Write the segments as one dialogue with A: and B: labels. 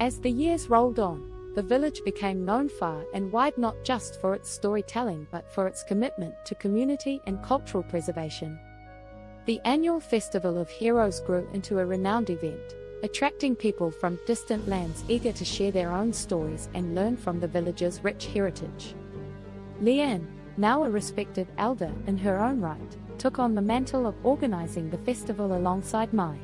A: As the years rolled on, the village became known far and wide not just for its storytelling but for its commitment to community and cultural preservation. The annual Festival of Heroes grew into a renowned event, attracting people from distant lands eager to share their own stories and learn from the village's rich heritage. Leanne, now a respected elder in her own right, took on the mantle of organizing the festival alongside Mai.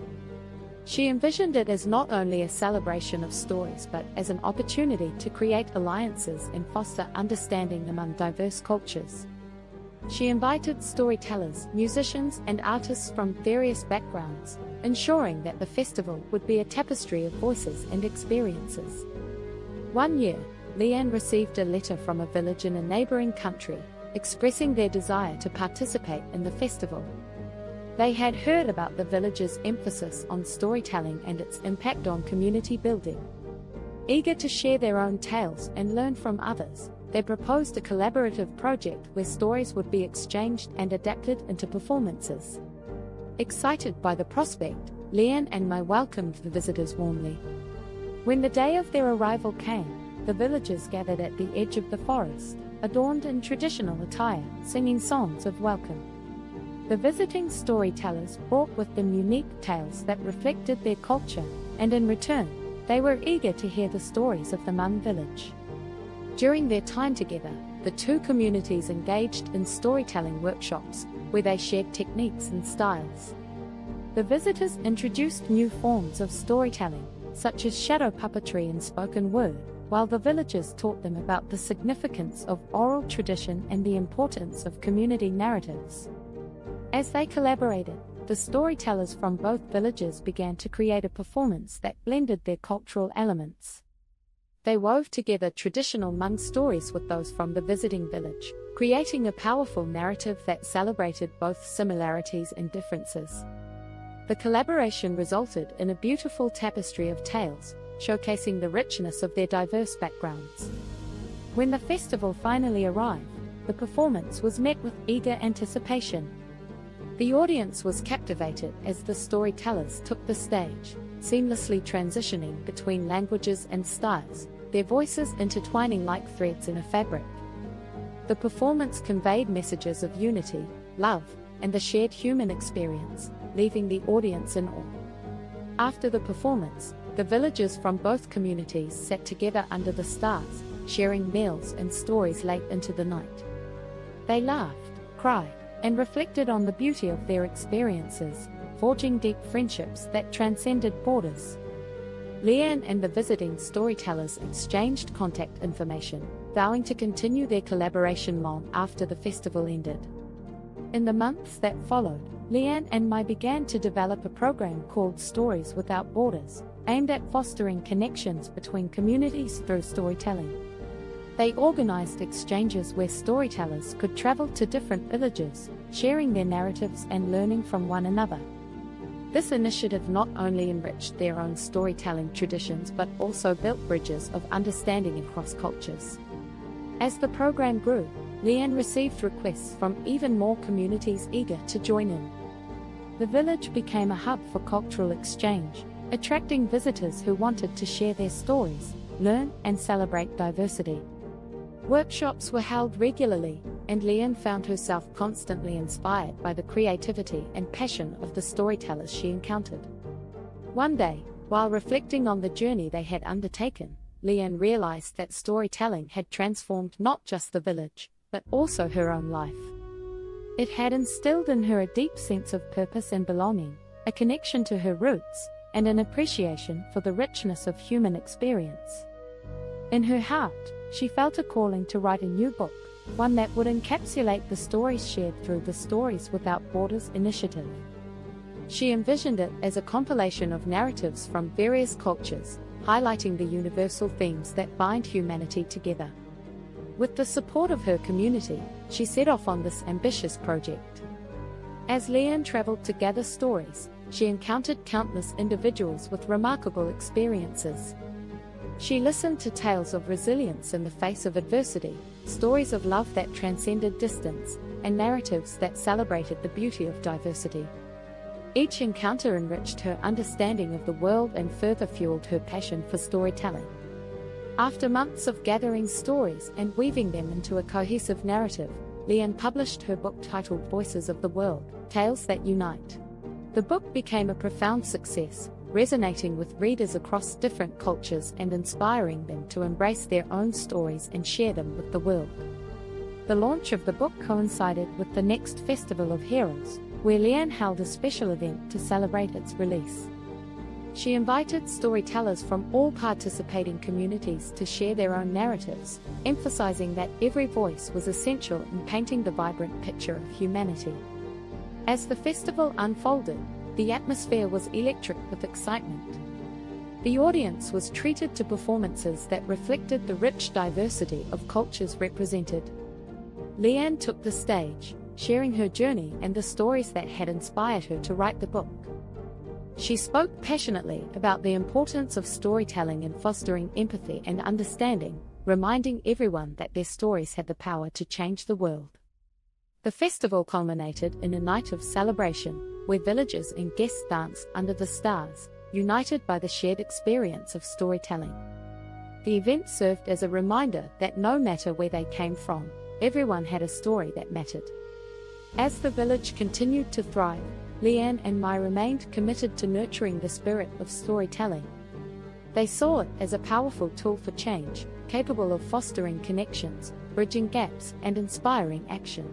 A: She envisioned it as not only a celebration of stories but as an opportunity to create alliances and foster understanding among diverse cultures. She invited storytellers, musicians, and artists from various backgrounds, ensuring that the festival would be a tapestry of voices and experiences. One year, Leanne received a letter from a village in a neighboring country, expressing their desire to participate in the festival. They had heard about the village's emphasis on storytelling and its impact on community building. Eager to share their own tales and learn from others, they proposed a collaborative project where stories would be exchanged and adapted into performances. Excited by the prospect, Leanne and Mai welcomed the visitors warmly. When the day of their arrival came, the villagers gathered at the edge of the forest, adorned in traditional attire, singing songs of welcome. The visiting storytellers brought with them unique tales that reflected their culture, and in return, they were eager to hear the stories of the Hmong village. During their time together, the two communities engaged in storytelling workshops, where they shared techniques and styles. The visitors introduced new forms of storytelling, such as shadow puppetry and spoken word, while the villagers taught them about the significance of oral tradition and the importance of community narratives. As they collaborated, the storytellers from both villages began to create a performance that blended their cultural elements. They wove together traditional Hmong stories with those from the visiting village, creating a powerful narrative that celebrated both similarities and differences. The collaboration resulted in a beautiful tapestry of tales, showcasing the richness of their diverse backgrounds. When the festival finally arrived, the performance was met with eager anticipation. The audience was captivated as the storytellers took the stage, seamlessly transitioning between languages and styles, their voices intertwining like threads in a fabric. The performance conveyed messages of unity, love, and the shared human experience, leaving the audience in awe. After the performance, the villagers from both communities sat together under the stars, sharing meals and stories late into the night. They laughed, cried, and reflected on the beauty of their experiences, forging deep friendships that transcended borders. Leanne and the visiting storytellers exchanged contact information, vowing to continue their collaboration long after the festival ended. In the months that followed, Leanne and Mai began to develop a program called Stories Without Borders, aimed at fostering connections between communities through storytelling. They organized exchanges where storytellers could travel to different villages, sharing their narratives and learning from one another. This initiative not only enriched their own storytelling traditions but also built bridges of understanding across cultures. As the program grew, Leanne received requests from even more communities eager to join in. The village became a hub for cultural exchange, attracting visitors who wanted to share their stories, learn, and celebrate diversity. Workshops were held regularly, and Leanne found herself constantly inspired by the creativity and passion of the storytellers she encountered. One day, while reflecting on the journey they had undertaken, Leanne realized that storytelling had transformed not just the village, but also her own life. It had instilled in her a deep sense of purpose and belonging, a connection to her roots, and an appreciation for the richness of human experience. In her heart, she felt a calling to write a new book, one that would encapsulate the stories shared through the Stories Without Borders initiative. She envisioned it as a compilation of narratives from various cultures, highlighting the universal themes that bind humanity together. With the support of her community, she set off on this ambitious project. As Leanne traveled to gather stories, she encountered countless individuals with remarkable experiences. She listened to tales of resilience in the face of adversity, stories of love that transcended distance, and narratives that celebrated the beauty of diversity. Each encounter enriched her understanding of the world and further fueled her passion for storytelling. After months of gathering stories and weaving them into a cohesive narrative, Leanne published her book titled Voices of the World, Tales That Unite. The book became a profound success, resonating with readers across different cultures and inspiring them to embrace their own stories and share them with the world. The launch of the book coincided with the next Festival of Heroes, where Leanne held a special event to celebrate its release. She invited storytellers from all participating communities to share their own narratives, emphasizing that every voice was essential in painting the vibrant picture of humanity. As the festival unfolded, the atmosphere was electric with excitement. The audience was treated to performances that reflected the rich diversity of cultures represented. Leanne took the stage, sharing her journey and the stories that had inspired her to write the book. She spoke passionately about the importance of storytelling in fostering empathy and understanding, reminding everyone that their stories had the power to change the world. The festival culminated in a night of celebration, where villagers and guests danced under the stars, united by the shared experience of storytelling. The event served as a reminder that no matter where they came from, everyone had a story that mattered. As the village continued to thrive, Leanne and Mai remained committed to nurturing the spirit of storytelling. They saw it as a powerful tool for change, capable of fostering connections, bridging gaps, and inspiring action.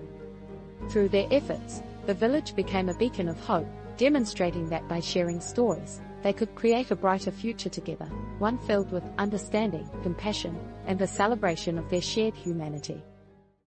A: Through their efforts, the village became a beacon of hope, demonstrating that by sharing stories, they could create a brighter future together, one filled with understanding, compassion, and the celebration of their shared humanity.